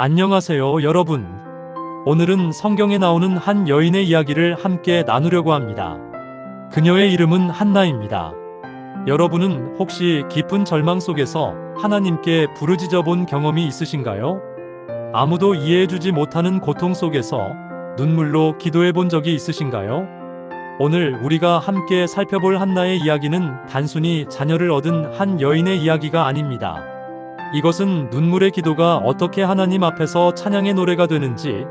안녕하세요, 여러분. 오늘은 성경에 나오는 한 여인의 이야기를 함께 나누려고 합니다. 그녀의 이름은 한나입니다. 여러분은 혹시 깊은 절망 속에서 하나님께 부르짖어 본 경험이 있으신가요? 아무도 이해해주지 못하는 고통 속에서 눈물로 기도해 본 적이 있으신가요? 오늘 우리가 함께 살펴볼 한나의 이야기는 단순히 자녀를 얻은 한 여인의 이야기가 아닙니다. 이것은 눈물의 기도가 어떻게 하나님 앞에서 찬양의 노래가 되는지,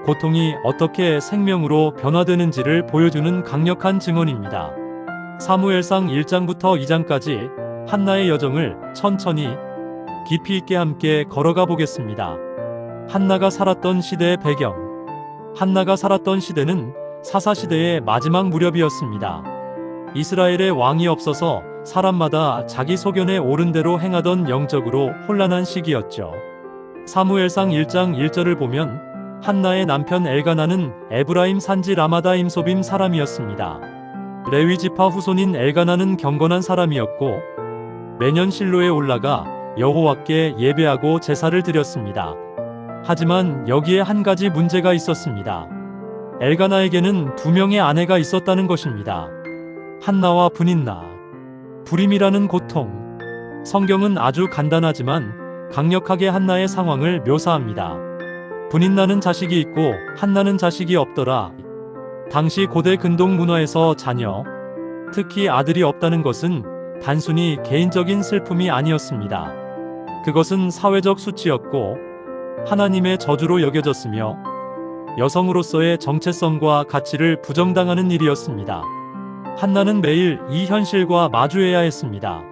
고통이 어떻게 생명으로 변화되는지를 보여주는 강력한 증언입니다. 사무엘상 1장부터 2장까지 한나의 여정을 천천히 깊이 있게 함께 걸어가 보겠습니다. 한나가 살았던 시대의 배경. 한나가 살았던 시대는 사사시대의 마지막 무렵이었습니다. 이스라엘의 왕이 없어서 사람마다 자기 소견에 옳은 대로 행하던 영적으로 혼란한 시기였죠. 사무엘상 1장 1절을 보면 한나의 남편 엘가나는 에브라임 산지 라마다임 소빔 사람이었습니다. 레위 지파 후손인 엘가나는 경건한 사람이었고 매년 실로에 올라가 여호와께 예배하고 제사를 드렸습니다. 하지만 여기에 한 가지 문제가 있었습니다. 엘가나에게는 두 명의 아내가 있었다는 것입니다. 한나와 브닌나. 불임이라는 고통. 성경은 아주 간단하지만 강력하게 한나의 상황을 묘사합니다. 브닌나는 자식이 있고 한나는 자식이 없더라. 당시 고대 근동 문화에서 자녀, 특히 아들이 없다는 것은 단순히 개인적인 슬픔이 아니었습니다. 그것은 사회적 수치였고 하나님의 저주로 여겨졌으며 여성으로서의 정체성과 가치를 부정당하는 일이었습니다. 한나는 매일 이 현실과 마주해야 했습니다.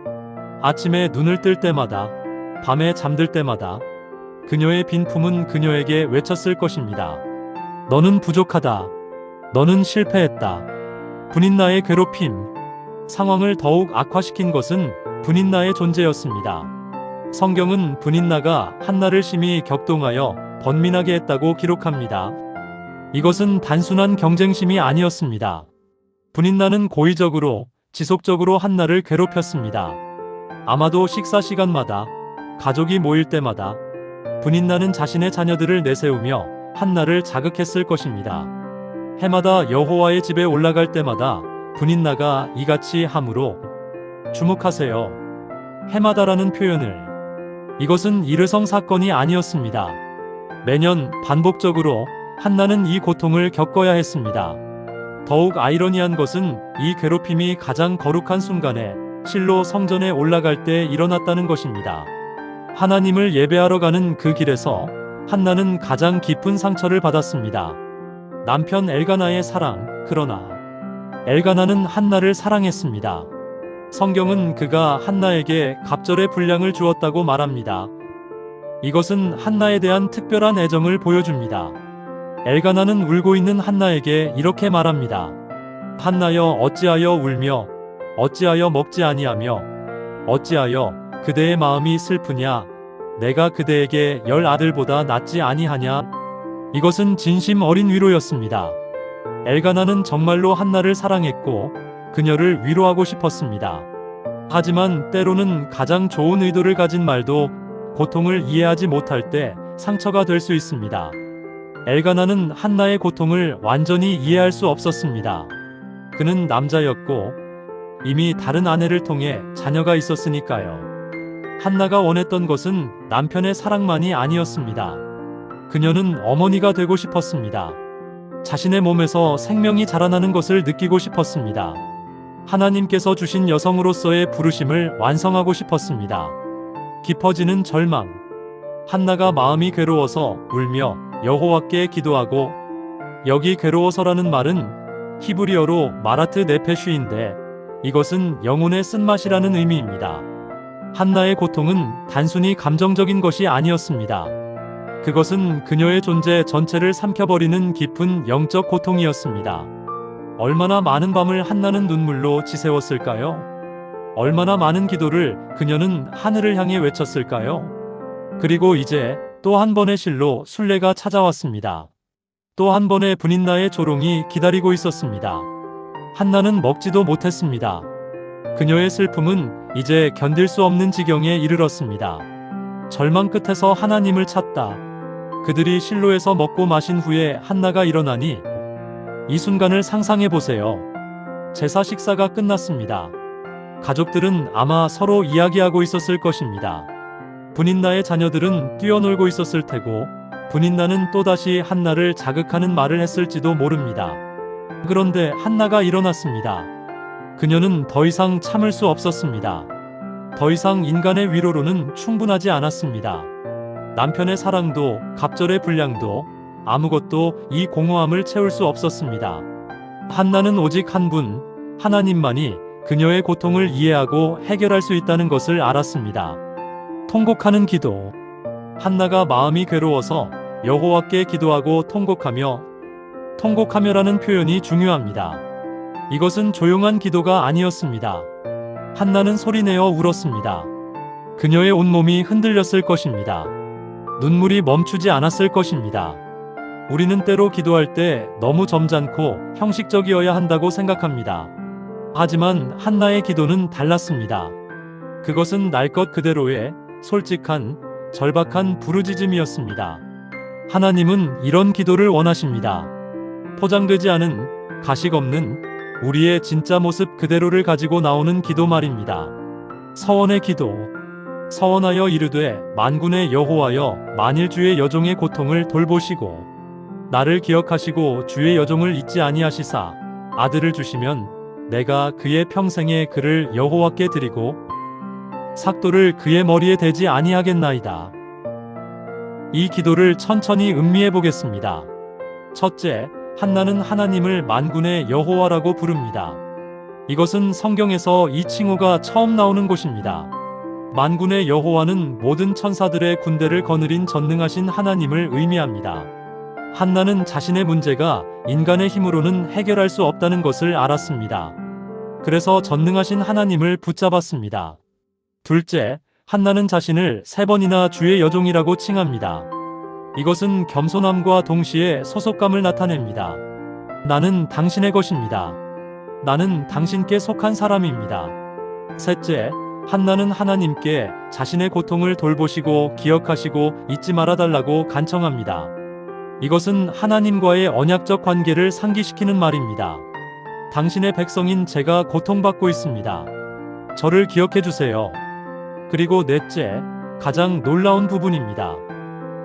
아침에 눈을 뜰 때마다, 밤에 잠들 때마다 그녀의 빈품은 그녀에게 외쳤을 것입니다. 너는 부족하다. 너는 실패했다. 브닌나의 괴롭힘. 상황을 더욱 악화시킨 것은 브닌나의 존재였습니다. 성경은 브닌나가 한나를 심히 격동하여 번민하게 했다고 기록합니다. 이것은 단순한 경쟁심이 아니었습니다. 브닌나는 고의적으로, 지속적으로 한나를 괴롭혔습니다. 아마도 식사 시간마다, 가족이 모일 때마다 브닌나는 자신의 자녀들을 내세우며 한나를 자극했을 것입니다. 해마다 여호와의 집에 올라갈 때마다 브닌나가 이같이 함으로 주목하세요. 해마다라는 표현을. 이것은 일회성 사건이 아니었습니다. 매년 반복적으로 한나는 이 고통을 겪어야 했습니다. 더욱 아이러니한 것은 이 괴롭힘이 가장 거룩한 순간에 실로 성전에 올라갈 때 일어났다는 것입니다. 하나님을 예배하러 가는 그 길에서 한나는 가장 깊은 상처를 받았습니다. 남편 엘가나의 사랑. 그러나 엘가나는 한나를 사랑했습니다. 성경은 그가 한나에게 갑절의 분량을 주었다고 말합니다. 이것은 한나에 대한 특별한 애정을 보여줍니다. 엘가나는 울고 있는 한나에게 이렇게 말합니다. 한나여, 어찌하여 울며 어찌하여 먹지 아니하며 어찌하여 그대의 마음이 슬프냐. 내가 그대에게 10 아들보다 낫지 아니하냐. 이것은 진심 어린 위로였습니다. 엘가나는 정말로 한나를 사랑했고 그녀를 위로하고 싶었습니다. 하지만 때로는 가장 좋은 의도를 가진 말도 고통을 이해하지 못할 때 상처가 될 수 있습니다. 엘가나는 한나의 고통을 완전히 이해할 수 없었습니다. 그는 남자였고 이미 다른 아내를 통해 자녀가 있었으니까요. 한나가 원했던 것은 남편의 사랑만이 아니었습니다. 그녀는 어머니가 되고 싶었습니다. 자신의 몸에서 생명이 자라나는 것을 느끼고 싶었습니다. 하나님께서 주신 여성으로서의 부르심을 완성하고 싶었습니다. 깊어지는 절망. 한나가 마음이 괴로워서 울며 여호와께 기도하고, 여기 괴로워서라는 말은 히브리어로 마라트 네페쉬인데 이것은 영혼의 쓴맛이라는 의미입니다. 한나의 고통은 단순히 감정적인 것이 아니었습니다. 그것은 그녀의 존재 전체를 삼켜버리는 깊은 영적 고통이었습니다. 얼마나 많은 밤을 한나는 눈물로 지새웠을까요? 얼마나 많은 기도를 그녀는 하늘을 향해 외쳤을까요? 그리고 이제 또 한 번의 실로 순례가 찾아왔습니다. 또 한 번의 브닌나의 조롱이 기다리고 있었습니다. 한나는 먹지도 못했습니다. 그녀의 슬픔은 이제 견딜 수 없는 지경에 이르렀습니다. 절망 끝에서 하나님을 찾다. 그들이 실로에서 먹고 마신 후에 한나가 일어나니 이 순간을 상상해 보세요. 제사 식사가 끝났습니다. 가족들은 아마 서로 이야기하고 있었을 것입니다. 분인나의 자녀들은 뛰어놀고 있었을 테고 분인나는 또다시 한나를 자극하는 말을 했을지도 모릅니다. 그런데 한나가 일어났습니다. 그녀는 더 이상 참을 수 없었습니다. 더 이상 인간의 위로로는 충분하지 않았습니다. 남편의 사랑도 갑절의 분량도 아무것도 이 공허함을 채울 수 없었습니다. 한나는 오직 한 분, 하나님만이 그녀의 고통을 이해하고 해결할 수 있다는 것을 알았습니다. 통곡하는 기도. 한나가 마음이 괴로워서 여호와께 기도하고 통곡하며라는 표현이 중요합니다. 이것은 조용한 기도가 아니었습니다. 한나는 소리내어 울었습니다. 그녀의 온몸이 흔들렸을 것입니다. 눈물이 멈추지 않았을 것입니다. 우리는 때로 기도할 때 너무 점잖고 형식적이어야 한다고 생각합니다. 하지만 한나의 기도는 달랐습니다. 그것은 날 것 그대로의 솔직한, 절박한 부르짖음이었습니다. 하나님은 이런 기도를 원하십니다. 포장되지 않은, 가식 없는 우리의 진짜 모습 그대로를 가지고 나오는 기도 말입니다. 서원의 기도. 서원하여 이르되 만군의 여호와여, 만일 주의 여종의 고통을 돌보시고 나를 기억하시고 주의 여종을 잊지 아니하시사 아들을 주시면 내가 그의 평생에 그를 여호와께 드리고 삭도를 그의 머리에 대지 아니하겠나이다. 이 기도를 천천히 음미해 보겠습니다. 첫째, 한나는 하나님을 만군의 여호와라고 부릅니다. 이것은 성경에서 이 칭호가 처음 나오는 곳입니다. 만군의 여호와는 모든 천사들의 군대를 거느린 전능하신 하나님을 의미합니다. 한나는 자신의 문제가 인간의 힘으로는 해결할 수 없다는 것을 알았습니다. 그래서 전능하신 하나님을 붙잡았습니다. 둘째, 한나는 자신을 3번이나 주의 여종이라고 칭합니다. 이것은 겸손함과 동시에 소속감을 나타냅니다. 나는 당신의 것입니다. 나는 당신께 속한 사람입니다. 셋째, 한나는 하나님께 자신의 고통을 돌보시고 기억하시고 잊지 말아달라고 간청합니다. 이것은 하나님과의 언약적 관계를 상기시키는 말입니다. 당신의 백성인 제가 고통받고 있습니다. 저를 기억해 주세요. 그리고 넷째, 가장 놀라운 부분입니다.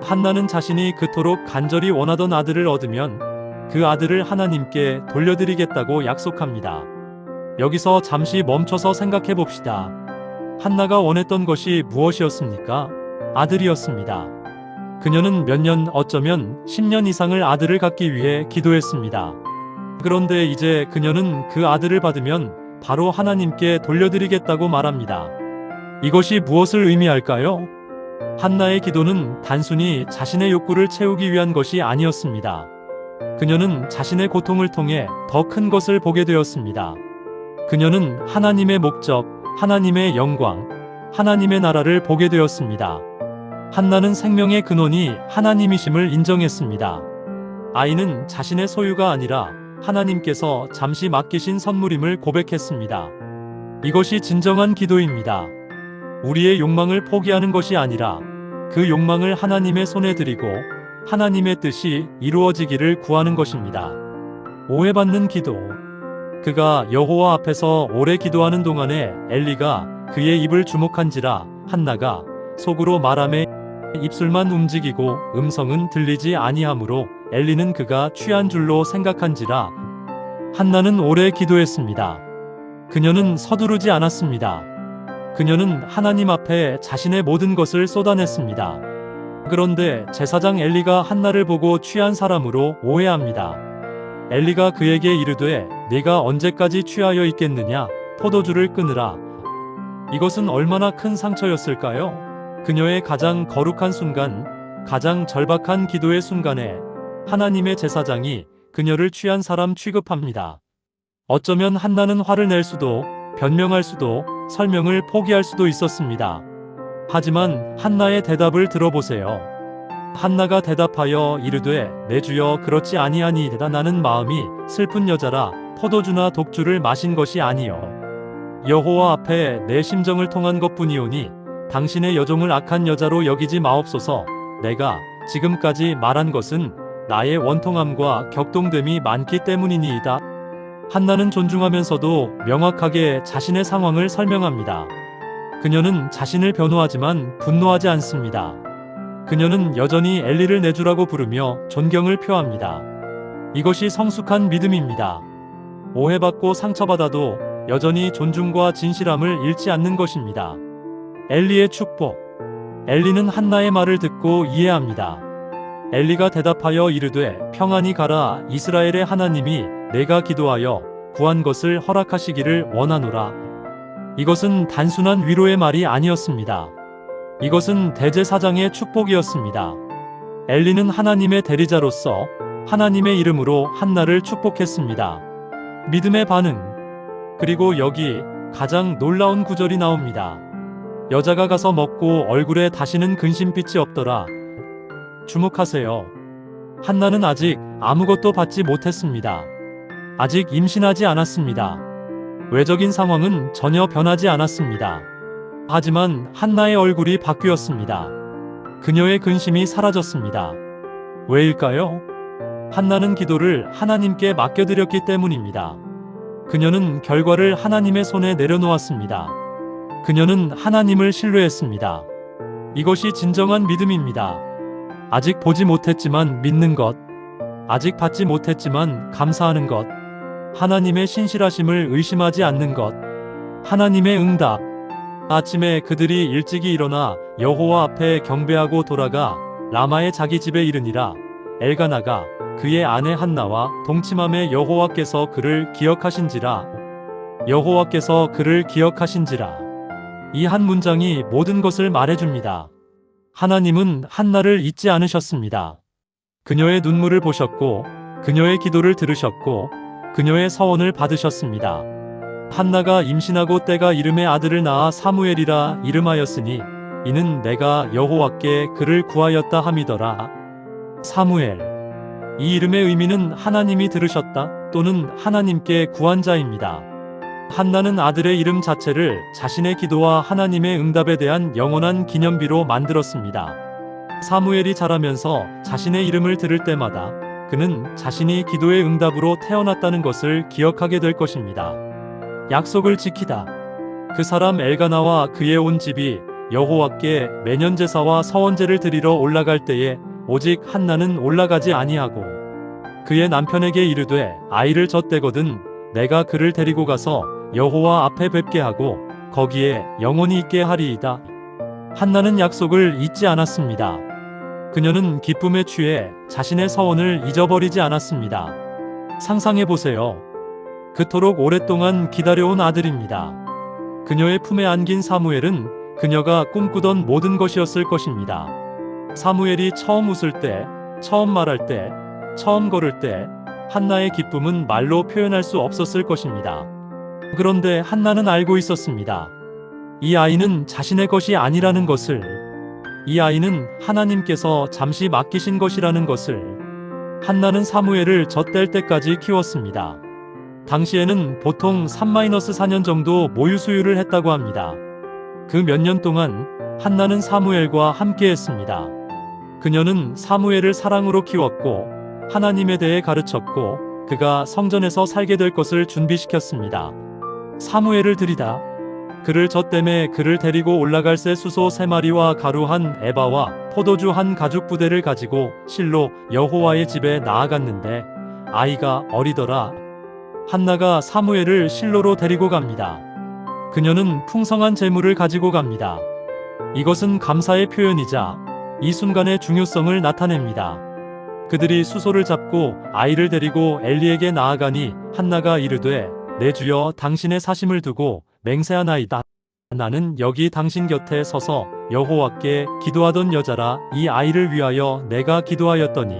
한나는 자신이 그토록 간절히 원하던 아들을 얻으면 그 아들을 하나님께 돌려드리겠다고 약속합니다. 여기서 잠시 멈춰서 생각해 봅시다. 한나가 원했던 것이 무엇이었습니까? 아들이었습니다. 그녀는 몇 년, 어쩌면 10년 이상을 아들을 갖기 위해 기도했습니다. 그런데 이제 그녀는 그 아들을 받으면 바로 하나님께 돌려드리겠다고 말합니다. 이것이 무엇을 의미할까요? 한나의 기도는 단순히 자신의 욕구를 채우기 위한 것이 아니었습니다. 그녀는 자신의 고통을 통해 더 큰 것을 보게 되었습니다. 그녀는 하나님의 목적, 하나님의 영광, 하나님의 나라를 보게 되었습니다. 한나는 생명의 근원이 하나님이심을 인정했습니다. 아이는 자신의 소유가 아니라 하나님께서 잠시 맡기신 선물임을 고백했습니다. 이것이 진정한 기도입니다. 우리의 욕망을 포기하는 것이 아니라 그 욕망을 하나님의 손에 드리고 하나님의 뜻이 이루어지기를 구하는 것입니다. 오해받는 기도. 그가 여호와 앞에서 오래 기도하는 동안에 엘리가 그의 입을 주목한지라 한나가 속으로 말하매 입술만 움직이고 음성은 들리지 아니하므로 엘리는 그가 취한 줄로 생각한지라. 한나는 오래 기도했습니다. 그녀는 서두르지 않았습니다. 그녀는 하나님 앞에 자신의 모든 것을 쏟아냈습니다. 그런데 제사장 엘리가 한나를 보고 취한 사람으로 오해합니다. 엘리가 그에게 이르되 네가 언제까지 취하여 있겠느냐? 포도주를 끊으라. 이것은 얼마나 큰 상처였을까요? 그녀의 가장 거룩한 순간, 가장 절박한 기도의 순간에 하나님의 제사장이 그녀를 취한 사람 취급합니다. 어쩌면 한나는 화를 낼 수도, 변명할 수도, 설명을 포기할 수도 있었습니다. 하지만 한나의 대답을 들어보세요. 한나가 대답하여 이르되 내 주여 그렇지 아니하니이다. 나는 마음이 슬픈 여자라 포도주나 독주를 마신 것이 아니요 여호와 앞에 내 심정을 통한 것뿐이오니 당신의 여종을 악한 여자로 여기지 마옵소서. 내가 지금까지 말한 것은 나의 원통함과 격동됨이 많기 때문이니이다. 한나는 존중하면서도 명확하게 자신의 상황을 설명합니다. 그녀는 자신을 변호하지만 분노하지 않습니다. 그녀는 여전히 엘리를 내주라고 부르며 존경을 표합니다. 이것이 성숙한 믿음입니다. 오해받고 상처받아도 여전히 존중과 진실함을 잃지 않는 것입니다. 엘리의 축복. 엘리는 한나의 말을 듣고 이해합니다. 엘리가 대답하여 이르되 평안히 가라. 이스라엘의 하나님이 내가 기도하여 구한 것을 허락하시기를 원하노라. 이것은 단순한 위로의 말이 아니었습니다. 이것은 대제사장의 축복이었습니다. 엘리는 하나님의 대리자로서 하나님의 이름으로 한나를 축복했습니다. 믿음의 반응. 그리고 여기 가장 놀라운 구절이 나옵니다. 여자가 가서 먹고 얼굴에 다시는 근심빛이 없더라. 주목하세요. 한나는 아직 아무것도 받지 못했습니다. 아직 임신하지 않았습니다. 외적인 상황은 전혀 변하지 않았습니다. 하지만 한나의 얼굴이 바뀌었습니다. 그녀의 근심이 사라졌습니다. 왜일까요? 한나는 기도를 하나님께 맡겨드렸기 때문입니다. 그녀는 결과를 하나님의 손에 내려놓았습니다. 그녀는 하나님을 신뢰했습니다. 이것이 진정한 믿음입니다. 아직 보지 못했지만 믿는 것, 아직 받지 못했지만 감사하는 것, 하나님의 신실하심을 의심하지 않는 것, 하나님의 응답. 아침에 그들이 일찍이 일어나 여호와 앞에 경배하고 돌아가 라마의 자기 집에 이르니라. 엘가나가 그의 아내 한나와 동침함에 여호와께서 그를 기억하신지라. 여호와께서 그를 기억하신지라. 이 한 문장이 모든 것을 말해줍니다. 하나님은 한나를 잊지 않으셨습니다. 그녀의 눈물을 보셨고, 그녀의 기도를 들으셨고, 그녀의 서원을 받으셨습니다. 한나가 임신하고 때가 이름의 아들을 낳아 사무엘이라 이름하였으니 이는 내가 여호와께 그를 구하였다 함이더라. 사무엘. 이 이름의 의미는 하나님이 들으셨다 또는 하나님께 구한 자입니다. 한나는 아들의 이름 자체를 자신의 기도와 하나님의 응답에 대한 영원한 기념비로 만들었습니다. 사무엘이 자라면서 자신의 이름을 들을 때마다 그는 자신이 기도의 응답으로 태어났다는 것을 기억하게 될 것입니다. 약속을 지키다. 그 사람 엘가나와 그의 온 집이 여호와께 매년 제사와 서원제를 드리러 올라갈 때에 오직 한나는 올라가지 아니하고 그의 남편에게 이르되 아이를 젖대거든 내가 그를 데리고 가서 여호와 앞에 뵙게 하고 거기에 영원히 있게 하리이다. 한나는 약속을 잊지 않았습니다. 그녀는 기쁨에 취해 자신의 서원을 잊어버리지 않았습니다. 상상해 보세요. 그토록 오랫동안 기다려온 아들입니다. 그녀의 품에 안긴 사무엘은 그녀가 꿈꾸던 모든 것이었을 것입니다. 사무엘이 처음 웃을 때, 처음 말할 때, 처음 걸을 때 한나의 기쁨은 말로 표현할 수 없었을 것입니다. 그런데 한나는 알고 있었습니다. 이 아이는 자신의 것이 아니라는 것을, 이 아이는 하나님께서 잠시 맡기신 것이라는 것을. 한나는 사무엘을 젖댈 때까지 키웠습니다. 당시에는 보통 3-4년 정도 모유 수유를 했다고 합니다. 그 몇 년 동안 한나는 사무엘과 함께 했습니다. 그녀는 사무엘을 사랑으로 키웠고 하나님에 대해 가르쳤고 그가 성전에서 살게 될 것을 준비시켰습니다. 사무엘을 들이다. 그를 젖댐에 그를 데리고 올라갈 새 수소 3마리와 가루 한 에바와 포도주 한 가죽 부대를 가지고 실로 여호와의 집에 나아갔는데 아이가 어리더라. 한나가 사무엘을 실로로 데리고 갑니다. 그녀는 풍성한 재물을 가지고 갑니다. 이것은 감사의 표현이자 이 순간의 중요성을 나타냅니다. 그들이 수소를 잡고 아이를 데리고 엘리에게 나아가니 한나가 이르되 내 주여 당신의 사심을 두고 맹세하나이다. 나는 여기 당신 곁에 서서 여호와께 기도하던 여자라. 이 아이를 위하여 내가 기도하였더니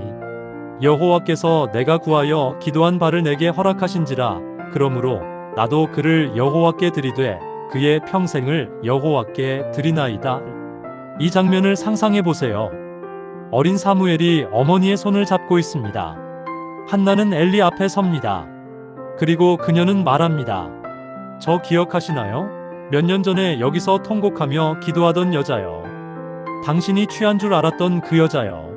여호와께서 내가 구하여 기도한 바를 내게 허락하신지라. 그러므로 나도 그를 여호와께 드리되 그의 평생을 여호와께 드리나이다. 이 장면을 상상해 보세요. 어린 사무엘이 어머니의 손을 잡고 있습니다. 한나는 엘리 앞에 섭니다. 그리고 그녀는 말합니다. 저 기억하시나요? 몇 년 전에 여기서 통곡하며 기도하던 여자요. 당신이 취한 줄 알았던 그 여자요.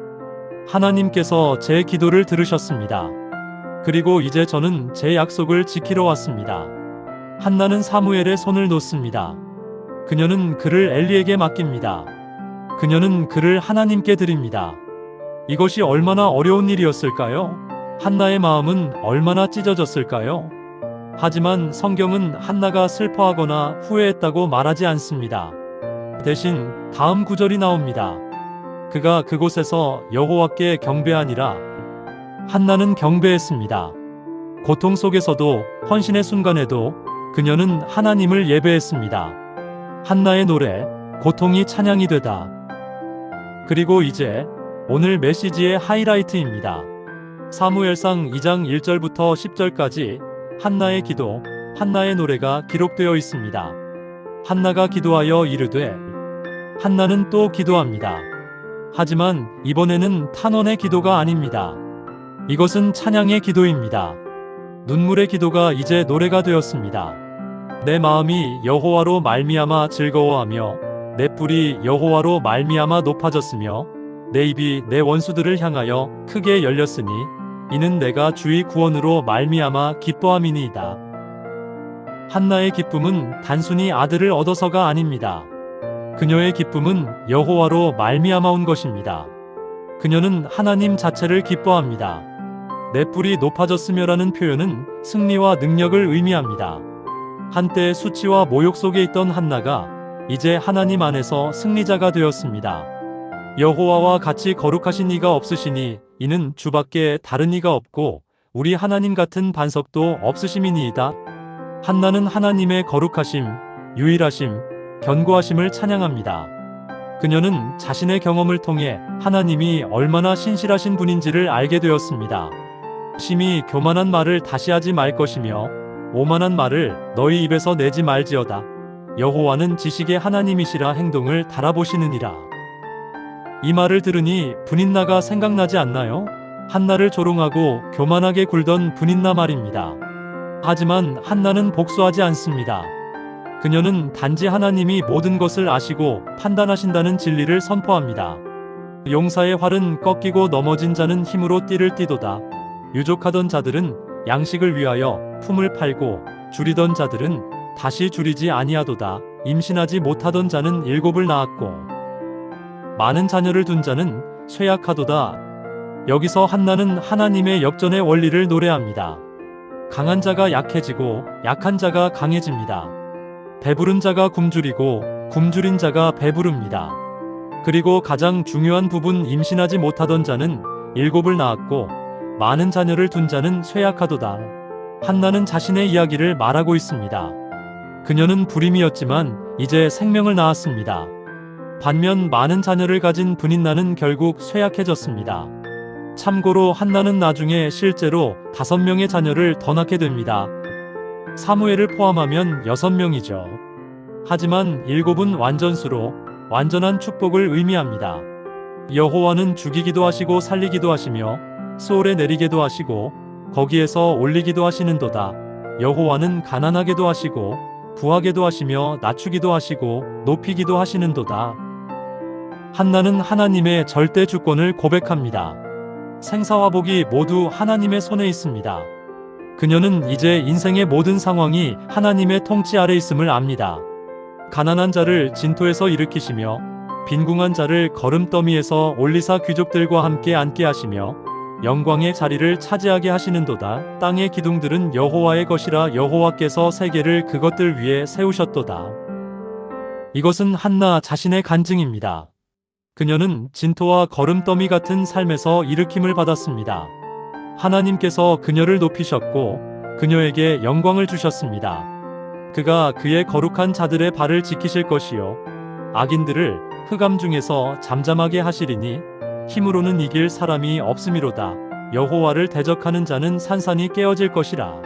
하나님께서 제 기도를 들으셨습니다. 그리고 이제 저는 제 약속을 지키러 왔습니다. 한나는 사무엘의 손을 놓습니다. 그녀는 그를 엘리에게 맡깁니다. 그녀는 그를 하나님께 드립니다. 이것이 얼마나 어려운 일이었을까요? 한나의 마음은 얼마나 찢어졌을까요? 하지만 성경은 한나가 슬퍼하거나 후회했다고 말하지 않습니다. 대신 다음 구절이 나옵니다. 그가 그곳에서 여호와께 경배하니라. 한나는 경배했습니다. 고통 속에서도, 헌신의 순간에도 그녀는 하나님을 예배했습니다. 한나의 노래, 고통이 찬양이 되다. 그리고 이제 오늘 메시지의 하이라이트입니다. 사무엘상 2장 1절부터 10절까지 한나의 기도, 한나의 노래가 기록되어 있습니다. 한나가 기도하여 이르되. 한나는 또 기도합니다. 하지만 이번에는 탄원의 기도가 아닙니다. 이것은 찬양의 기도입니다. 눈물의 기도가 이제 노래가 되었습니다. 내 마음이 여호와로 말미암아 즐거워하며 내 뿔이 여호와로 말미암아 높아졌으며 내 입이 내 원수들을 향하여 크게 열렸으니 이는 내가 주의 구원으로 말미암아 기뻐함이니이다. 한나의 기쁨은 단순히 아들을 얻어서가 아닙니다. 그녀의 기쁨은 여호와로 말미암아 온 것입니다. 그녀는 하나님 자체를 기뻐합니다. 내 뿔이 높아졌으며라는 표현은 승리와 능력을 의미합니다. 한때 수치와 모욕 속에 있던 한나가 이제 하나님 안에서 승리자가 되었습니다. 여호와와 같이 거룩하신 이가 없으시니 이는 주밖에 다른 이가 없고 우리 하나님 같은 반석도 없으심이니이다. 한나는 하나님의 거룩하심, 유일하심, 견고하심을 찬양합니다. 그녀는 자신의 경험을 통해 하나님이 얼마나 신실하신 분인지를 알게 되었습니다. 심히 교만한 말을 다시 하지 말 것이며 오만한 말을 너희 입에서 내지 말지어다. 여호와는 지식의 하나님이시라 행동을 달아보시느니라. 이 말을 들으니 분인나가 생각나지 않나요? 한나를 조롱하고 교만하게 굴던 분인나 말입니다. 하지만 한나는 복수하지 않습니다. 그녀는 단지 하나님이 모든 것을 아시고 판단하신다는 진리를 선포합니다. 용사의 활은 꺾이고 넘어진 자는 힘으로 띠를 띠도다. 유족하던 자들은 양식을 위하여 품을 팔고 줄이던 자들은 다시 줄이지 아니하도다. 임신하지 못하던 자는 7을 낳았고 많은 자녀를 둔 자는 쇠약하도다. 여기서 한나는 하나님의 역전의 원리를 노래합니다. 강한 자가 약해지고 약한 자가 강해집니다. 배부른 자가 굶주리고 굶주린 자가 배부릅니다. 그리고 가장 중요한 부분, 임신하지 못하던 자는 7을 낳았고 많은 자녀를 둔 자는 쇠약하도다. 한나는 자신의 이야기를 말하고 있습니다. 그녀는 불임이었지만 이제 생명을 낳았습니다. 반면 많은 자녀를 가진 분인나는 결국 쇠약해졌습니다. 참고로 한나는 나중에 실제로 5명의 자녀를 더 낳게 됩니다. 사무엘을 포함하면 6명이죠. 하지만 7은 완전수로 완전한 축복을 의미합니다. 여호와는 죽이기도 하시고 살리기도 하시며 수월에 내리게도 하시고 거기에서 올리기도 하시는도다. 여호와는 가난하게도 하시고 부하게도 하시며 낮추기도 하시고 높이기도 하시는도다. 한나는 하나님의 절대 주권을 고백합니다. 생사와 복이 모두 하나님의 손에 있습니다. 그녀는 이제 인생의 모든 상황이 하나님의 통치 아래 있음을 압니다. 가난한 자를 진토에서 일으키시며 빈궁한 자를 거름더미에서 올리사 귀족들과 함께 앉게 하시며 영광의 자리를 차지하게 하시는도다. 땅의 기둥들은 여호와의 것이라 여호와께서 세계를 그것들 위에 세우셨도다. 이것은 한나 자신의 간증입니다. 그녀는 진토와 거름더미 같은 삶에서 일으킴을 받았습니다. 하나님께서 그녀를 높이셨고 그녀에게 영광을 주셨습니다. 그가 그의 거룩한 자들의 발을 지키실 것이요 악인들을 흑암 중에서 잠잠하게 하시리니 힘으로는 이길 사람이 없음이로다. 여호와를 대적하는 자는 산산이 깨어질 것이라.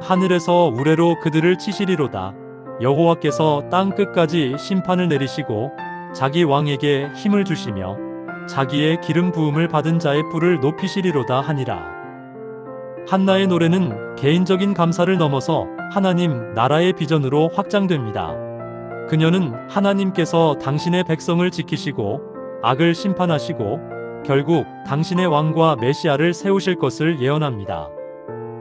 하늘에서 우레로 그들을 치시리로다. 여호와께서 땅 끝까지 심판을 내리시고 자기 왕에게 힘을 주시며 자기의 기름 부음을 받은 자의 뿔을 높이시리로다 하니라. 한나의 노래는 개인적인 감사를 넘어서 하나님 나라의 비전으로 확장됩니다. 그녀는 하나님께서 당신의 백성을 지키시고 악을 심판하시고 결국 당신의 왕과 메시아를 세우실 것을 예언합니다.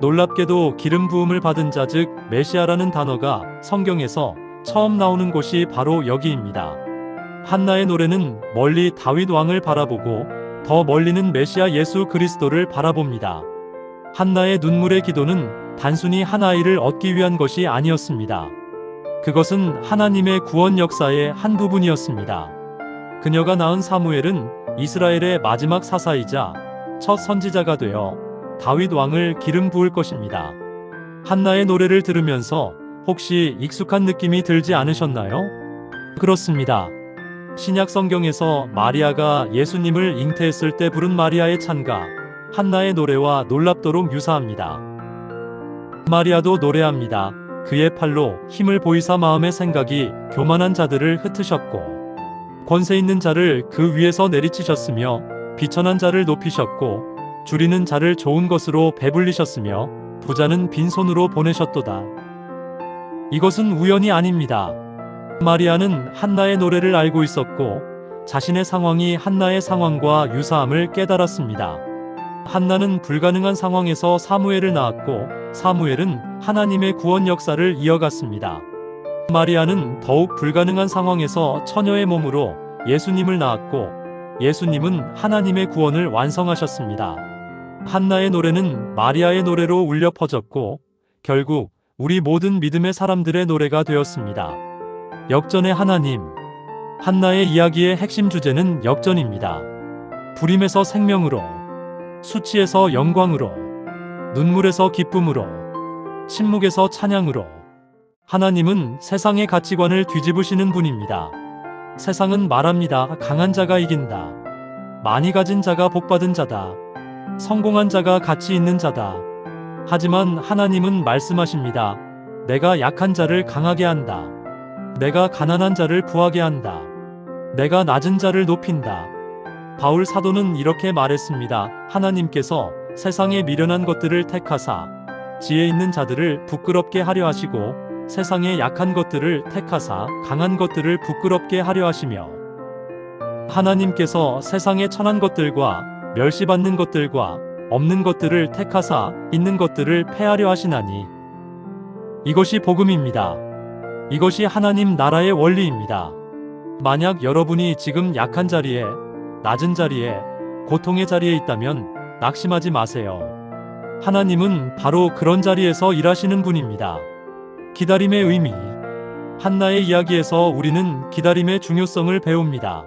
놀랍게도 기름 부음을 받은 자, 즉 메시아라는 단어가 성경에서 처음 나오는 곳이 바로 여기입니다. 한나의 노래는 멀리 다윗 왕을 바라보고 더 멀리는 메시아 예수 그리스도를 바라봅니다. 한나의 눈물의 기도는 단순히 한 아이를 얻기 위한 것이 아니었습니다. 그것은 하나님의 구원 역사의 한 부분이었습니다. 그녀가 낳은 사무엘은 이스라엘의 마지막 사사이자 첫 선지자가 되어 다윗 왕을 기름 부을 것입니다. 한나의 노래를 들으면서 혹시 익숙한 느낌이 들지 않으셨나요? 그렇습니다. 신약 성경에서 마리아가 예수님을 잉태했을 때 부른 마리아의 찬가, 한나의 노래와 놀랍도록 유사합니다. 마리아도 노래합니다. 그의 팔로 힘을 보이사 마음의 생각이 교만한 자들을 흩으셨고 권세 있는 자를 그 위에서 내리치셨으며 비천한 자를 높이셨고 줄이는 자를 좋은 것으로 배불리셨으며 부자는 빈손으로 보내셨도다. 이것은 우연이 아닙니다. 마리아는 한나의 노래를 알고 있었고 자신의 상황이 한나의 상황과 유사함을 깨달았습니다. 한나는 불가능한 상황에서 사무엘을 낳았고 사무엘은 하나님의 구원 역사를 이어갔습니다. 마리아는 더욱 불가능한 상황에서 처녀의 몸으로 예수님을 낳았고 예수님은 하나님의 구원을 완성하셨습니다. 한나의 노래는 마리아의 노래로 울려 퍼졌고 결국 우리 모든 믿음의 사람들의 노래가 되었습니다. 역전의 하나님. 한나의 이야기의 핵심 주제는 역전입니다. 불임에서 생명으로, 수치에서 영광으로, 눈물에서 기쁨으로, 침묵에서 찬양으로. 하나님은 세상의 가치관을 뒤집으시는 분입니다. 세상은 말합니다. 강한 자가 이긴다. 많이 가진 자가 복받은 자다. 성공한 자가 가치 있는 자다. 하지만 하나님은 말씀하십니다. 내가 약한 자를 강하게 한다. 내가 가난한 자를 부하게 한다. 내가 낮은 자를 높인다. 바울 사도는 이렇게 말했습니다. 하나님께서 세상의 미련한 것들을 택하사 지혜 있는 자들을 부끄럽게 하려 하시고 세상의 약한 것들을 택하사 강한 것들을 부끄럽게 하려 하시며 하나님께서 세상의 천한 것들과 멸시받는 것들과 없는 것들을 택하사 있는 것들을 패하려 하시나니 이것이 복음입니다. 이것이 하나님 나라의 원리입니다. 만약 여러분이 지금 약한 자리에, 낮은 자리에, 고통의 자리에 있다면 낙심하지 마세요. 하나님은 바로 그런 자리에서 일하시는 분입니다. 기다림의 의미. 한나의 이야기에서 우리는 기다림의 중요성을 배웁니다.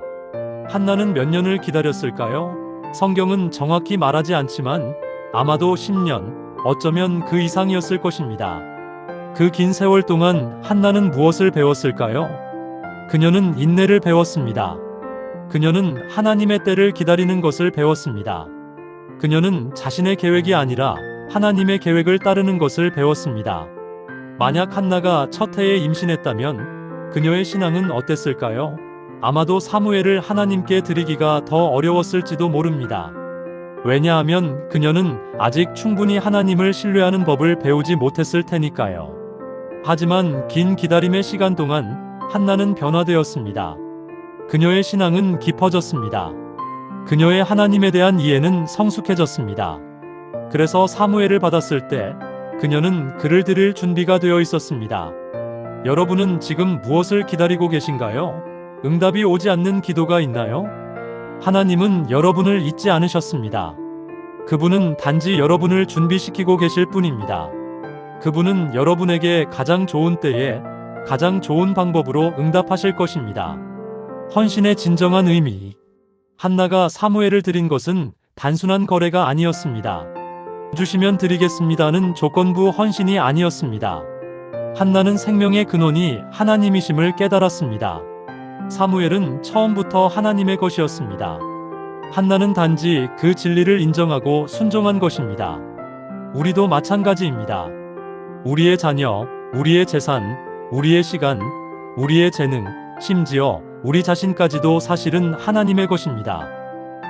한나는 몇 년을 기다렸을까요? 성경은 정확히 말하지 않지만 아마도 10년, 어쩌면 그 이상이었을 것입니다. 그 긴 세월 동안 한나는 무엇을 배웠을까요? 그녀는 인내를 배웠습니다. 그녀는 하나님의 때를 기다리는 것을 배웠습니다. 그녀는 자신의 계획이 아니라 하나님의 계획을 따르는 것을 배웠습니다. 만약 한나가 첫 해에 임신했다면 그녀의 신앙은 어땠을까요? 아마도 사무엘을 하나님께 드리기가 더 어려웠을지도 모릅니다. 왜냐하면 그녀는 아직 충분히 하나님을 신뢰하는 법을 배우지 못했을 테니까요. 하지만 긴 기다림의 시간 동안 한나는 변화되었습니다. 그녀의 신앙은 깊어졌습니다. 그녀의 하나님에 대한 이해는 성숙해졌습니다. 그래서 사무엘을 받았을 때 그녀는 그를 드릴 준비가 되어 있었습니다. 여러분은 지금 무엇을 기다리고 계신가요? 응답이 오지 않는 기도가 있나요? 하나님은 여러분을 잊지 않으셨습니다. 그분은 단지 여러분을 준비시키고 계실 뿐입니다. 그분은 여러분에게 가장 좋은 때에 가장 좋은 방법으로 응답하실 것입니다. 헌신의 진정한 의미. 한나가 사무엘을 드린 것은 단순한 거래가 아니었습니다. 주시면 드리겠습니다는 조건부 헌신이 아니었습니다. 한나는 생명의 근원이 하나님이심을 깨달았습니다. 사무엘은 처음부터 하나님의 것이었습니다. 한나는 단지 그 진리를 인정하고 순종한 것입니다. 우리도 마찬가지입니다. 우리의 자녀, 우리의 재산, 우리의 시간, 우리의 재능, 심지어 우리 자신까지도 사실은 하나님의 것입니다.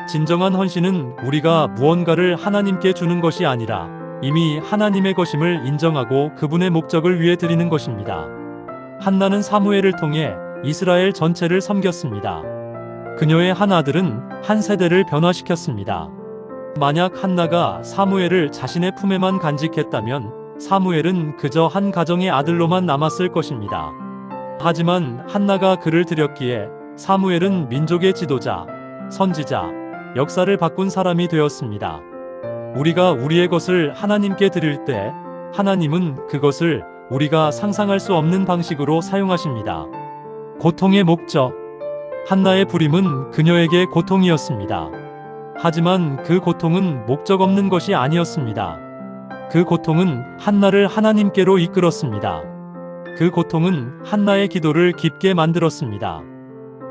진정한 헌신은 우리가 무언가를 하나님께 주는 것이 아니라 이미 하나님의 것임을 인정하고 그분의 목적을 위해 드리는 것입니다. 한나는 사무엘을 통해 이스라엘 전체를 섬겼습니다. 그녀의 한 아들은 한 세대를 변화시켰습니다. 만약 한나가 사무엘을 자신의 품에만 간직했다면 사무엘은 그저 한 가정의 아들로만 남았을 것입니다. 하지만 한나가 그를 들였기에 사무엘은 민족의 지도자, 선지자, 역사를 바꾼 사람이 되었습니다. 우리가 우리의 것을 하나님께 드릴 때 하나님은 그것을 우리가 상상할 수 없는 방식으로 사용하십니다. 고통의 목적. 한나의 부림은 그녀에게 고통이었습니다. 하지만 그 고통은 목적 없는 것이 아니었습니다. 그 고통은 한나를 하나님께로 이끌었습니다. 그 고통은 한나의 기도를 깊게 만들었습니다.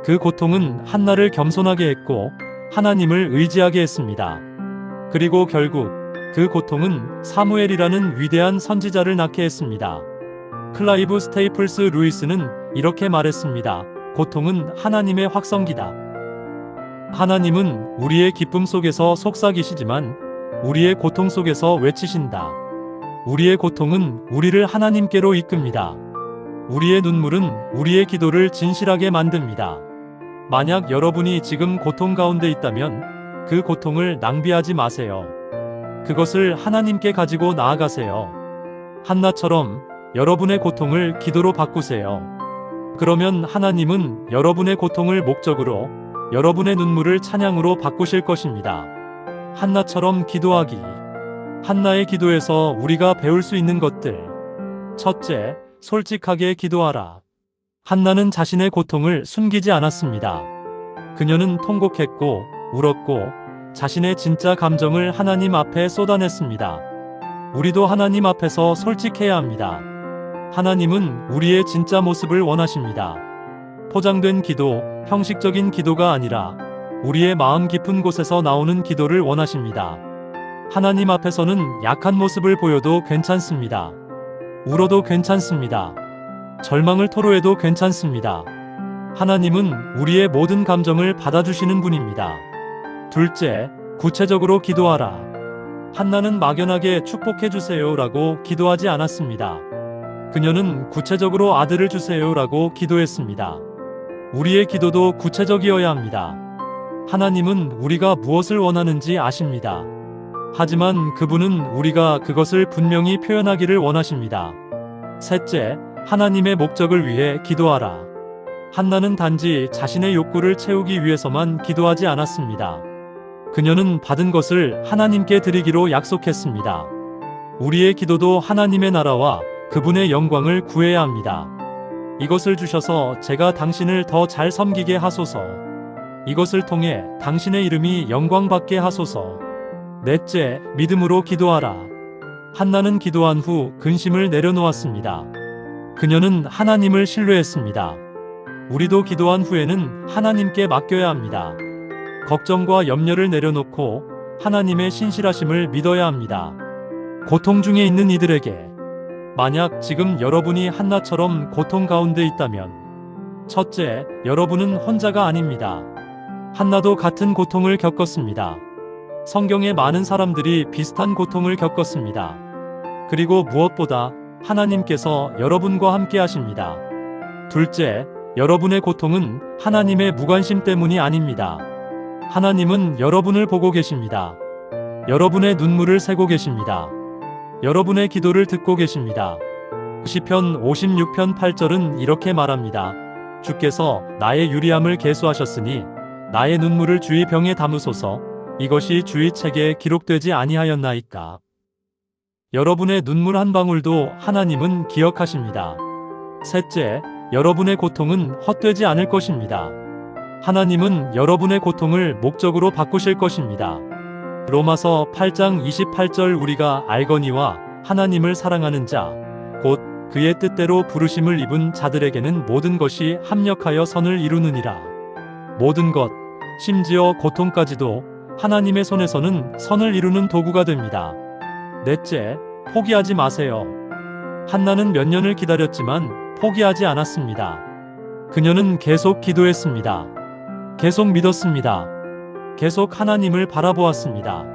그 고통은 한나를 겸손하게 했고 하나님을 의지하게 했습니다. 그리고 결국 그 고통은 사무엘이라는 위대한 선지자를 낳게 했습니다. 클라이브 스테이플스 루이스는 이렇게 말했습니다. 고통은 하나님의 확성기다. 하나님은 우리의 기쁨 속에서 속삭이시지만 우리의 고통 속에서 외치신다. 우리의 고통은 우리를 하나님께로 이끕니다. 우리의 눈물은 우리의 기도를 진실하게 만듭니다. 만약 여러분이 지금 고통 가운데 있다면 그 고통을 낭비하지 마세요. 그것을 하나님께 가지고 나아가세요. 한나처럼 여러분의 고통을 기도로 바꾸세요. 그러면 하나님은 여러분의 고통을 목적으로, 여러분의 눈물을 찬양으로 바꾸실 것입니다. 한나처럼 기도하기. 한나의 기도에서 우리가 배울 수 있는 것들. 첫째, 솔직하게 기도하라. 한나는 자신의 고통을 숨기지 않았습니다. 그녀는 통곡했고, 울었고, 자신의 진짜 감정을 하나님 앞에 쏟아냈습니다. 우리도 하나님 앞에서 솔직해야 합니다. 하나님은 우리의 진짜 모습을 원하십니다. 포장된 기도, 형식적인 기도가 아니라 우리의 마음 깊은 곳에서 나오는 기도를 원하십니다. 하나님 앞에서는 약한 모습을 보여도 괜찮습니다. 울어도 괜찮습니다. 절망을 토로해도 괜찮습니다. 하나님은 우리의 모든 감정을 받아주시는 분입니다. 둘째, 구체적으로 기도하라. 한나는 막연하게 축복해주세요라고 기도하지 않았습니다. 그녀는 구체적으로 아들을 주세요라고 기도했습니다. 우리의 기도도 구체적이어야 합니다. 하나님은 우리가 무엇을 원하는지 아십니다. 하지만 그분은 우리가 그것을 분명히 표현하기를 원하십니다. 셋째, 하나님의 목적을 위해 기도하라. 한나는 단지 자신의 욕구를 채우기 위해서만 기도하지 않았습니다. 그녀는 받은 것을 하나님께 드리기로 약속했습니다. 우리의 기도도 하나님의 나라와 그분의 영광을 구해야 합니다. 이것을 주셔서 제가 당신을 더 잘 섬기게 하소서. 이것을 통해 당신의 이름이 영광받게 하소서. 넷째, 믿음으로 기도하라. 한나는 기도한 후 근심을 내려놓았습니다. 그녀는 하나님을 신뢰했습니다. 우리도 기도한 후에는 하나님께 맡겨야 합니다. 걱정과 염려를 내려놓고 하나님의 신실하심을 믿어야 합니다. 고통 중에 있는 이들에게, 만약 지금 여러분이 한나처럼 고통 가운데 있다면, 첫째, 여러분은 혼자가 아닙니다. 한나도 같은 고통을 겪었습니다. 성경의 많은 사람들이 비슷한 고통을 겪었습니다. 그리고 무엇보다 하나님께서 여러분과 함께 하십니다. 둘째, 여러분의 고통은 하나님의 무관심 때문이 아닙니다. 하나님은 여러분을 보고 계십니다. 여러분의 눈물을 세고 계십니다. 여러분의 기도를 듣고 계십니다. 시편 56편 8절은 이렇게 말합니다. 주께서 나의 유리함을 계수하셨으니 나의 눈물을 주의 병에 담으소서. 이것이 주의 책에 기록되지 아니하였나이까. 여러분의 눈물 한 방울도 하나님은 기억하십니다. 셋째, 여러분의 고통은 헛되지 않을 것입니다. 하나님은 여러분의 고통을 목적으로 바꾸실 것입니다. 로마서 8장 28절 우리가 알거니와 하나님을 사랑하는 자, 곧 그의 뜻대로 부르심을 입은 자들에게는 모든 것이 합력하여 선을 이루느니라. 모든 것, 심지어 고통까지도 하나님의 손에서는 선을 이루는 도구가 됩니다. 넷째, 포기하지 마세요. 한나는 몇 년을 기다렸지만 포기하지 않았습니다. 그녀는 계속 기도했습니다. 계속 믿었습니다. 계속 하나님을 바라보았습니다.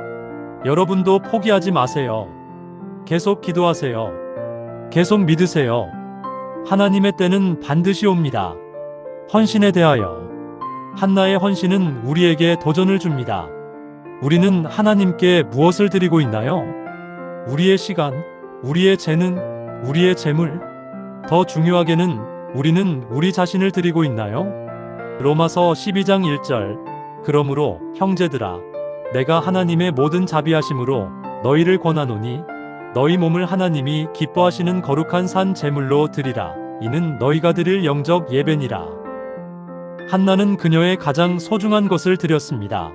여러분도 포기하지 마세요. 계속 기도하세요. 계속 믿으세요. 하나님의 때는 반드시 옵니다. 헌신에 대하여. 한나의 헌신은 우리에게 도전을 줍니다. 우리는 하나님께 무엇을 드리고 있나요? 우리의 시간, 우리의 재능, 우리의 재물, 더 중요하게는 우리는 우리 자신을 드리고 있나요? 로마서 12장 1절. 그러므로 형제들아, 내가 하나님의 모든 자비하심으로 너희를 권하노니 너희 몸을 하나님이 기뻐하시는 거룩한 산 제물로 드리라. 이는 너희가 드릴 영적 예배니라. 한나는 그녀의 가장 소중한 것을 드렸습니다.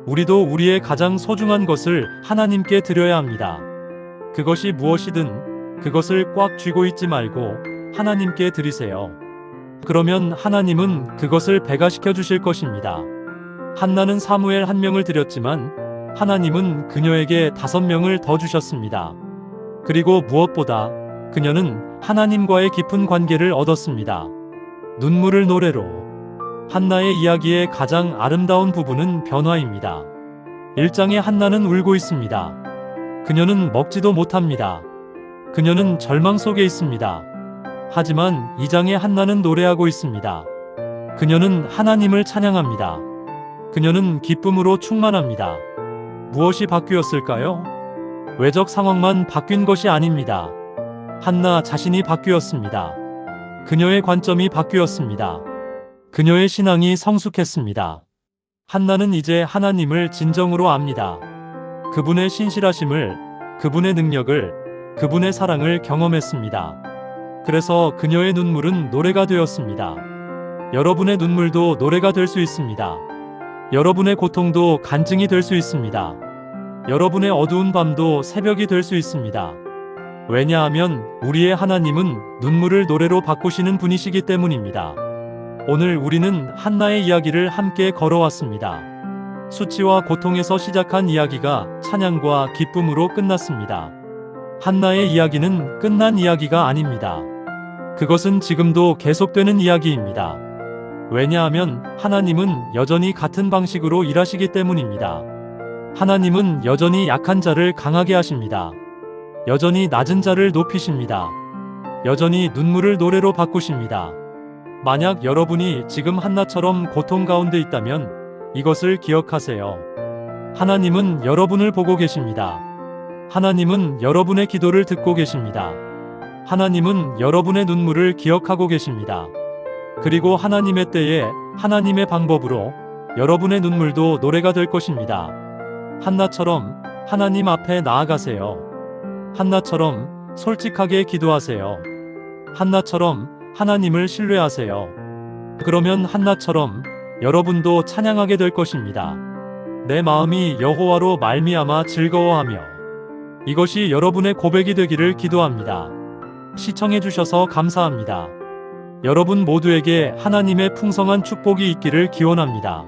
우리도 우리의 가장 소중한 것을 하나님께 드려야 합니다. 그것이 무엇이든 그것을 꽉 쥐고 있지 말고 하나님께 드리세요. 그러면 하나님은 그것을 배가시켜 주실 것입니다. 한나는 사무엘 1명을 드렸지만 하나님은 그녀에게 5명을 더 주셨습니다. 그리고 무엇보다 그녀는 하나님과의 깊은 관계를 얻었습니다. 눈물을 노래로. 한나의 이야기의 가장 아름다운 부분은 변화입니다. 1장에 한나는 울고 있습니다. 그녀는 먹지도 못합니다. 그녀는 절망 속에 있습니다. 하지만 2장에 한나는 노래하고 있습니다. 그녀는 하나님을 찬양합니다. 그녀는 기쁨으로 충만합니다. 무엇이 바뀌었을까요? 외적 상황만 바뀐 것이 아닙니다. 한나 자신이 바뀌었습니다. 그녀의 관점이 바뀌었습니다. 그녀의 신앙이 성숙했습니다. 한나는 이제 하나님을 진정으로 압니다. 그분의 신실하심을, 그분의 능력을, 그분의 사랑을 경험했습니다. 그래서 그녀의 눈물은 노래가 되었습니다. 여러분의 눈물도 노래가 될 수 있습니다. 여러분의 고통도 간증이 될 수 있습니다. 여러분의 어두운 밤도 새벽이 될 수 있습니다. 왜냐하면 우리의 하나님은 눈물을 노래로 바꾸시는 분이시기 때문입니다. 오늘 우리는 한나의 이야기를 함께 걸어왔습니다. 수치와 고통에서 시작한 이야기가 찬양과 기쁨으로 끝났습니다. 한나의 이야기는 끝난 이야기가 아닙니다. 그것은 지금도 계속되는 이야기입니다. 왜냐하면 하나님은 여전히 같은 방식으로 일하시기 때문입니다. 하나님은 여전히 약한 자를 강하게 하십니다. 여전히 낮은 자를 높이십니다. 여전히 눈물을 노래로 바꾸십니다. 만약 여러분이 지금 한나처럼 고통 가운데 있다면 이것을 기억하세요. 하나님은 여러분을 보고 계십니다. 하나님은 여러분의 기도를 듣고 계십니다. 하나님은 여러분의 눈물을 기억하고 계십니다. 그리고 하나님의 때에 하나님의 방법으로 여러분의 눈물도 노래가 될 것입니다. 한나처럼 하나님 앞에 나아가세요. 한나처럼 솔직하게 기도하세요. 한나처럼 하나님을 신뢰하세요. 그러면 한나처럼 여러분도 찬양하게 될 것입니다. 내 마음이 여호와로 말미암아 즐거워하며. 이것이 여러분의 고백이 되기를 기도합니다. 시청해 주셔서 감사합니다. 여러분 모두에게 하나님의 풍성한 축복이 있기를 기원합니다.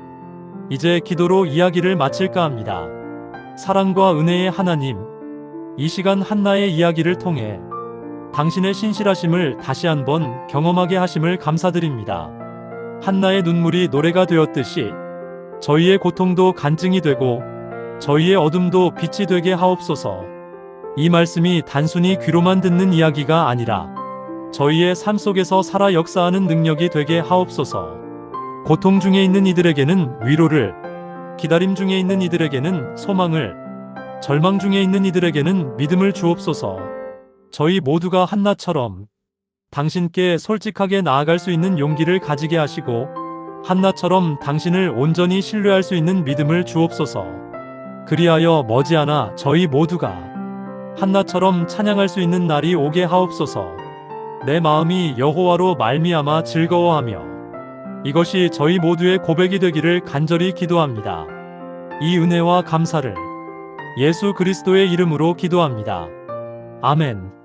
이제 기도로 이야기를 마칠까 합니다. 사랑과 은혜의 하나님, 이 시간 한나의 이야기를 통해 당신의 신실하심을 다시 한번 경험하게 하심을 감사드립니다. 한나의 눈물이 노래가 되었듯이 저희의 고통도 간증이 되고 저희의 어둠도 빛이 되게 하옵소서. 이 말씀이 단순히 귀로만 듣는 이야기가 아니라 저희의 삶 속에서 살아 역사하는 능력이 되게 하옵소서. 고통 중에 있는 이들에게는 위로를, 기다림 중에 있는 이들에게는 소망을, 절망 중에 있는 이들에게는 믿음을 주옵소서. 저희 모두가 한나처럼 당신께 솔직하게 나아갈 수 있는 용기를 가지게 하시고 한나처럼 당신을 온전히 신뢰할 수 있는 믿음을 주옵소서. 그리하여 머지않아 저희 모두가 한나처럼 찬양할 수 있는 날이 오게 하옵소서. 내 마음이 여호와로 말미암아 즐거워하며. 이것이 저희 모두의 고백이 되기를 간절히 기도합니다. 이 은혜와 감사를 예수 그리스도의 이름으로 기도합니다. 아멘.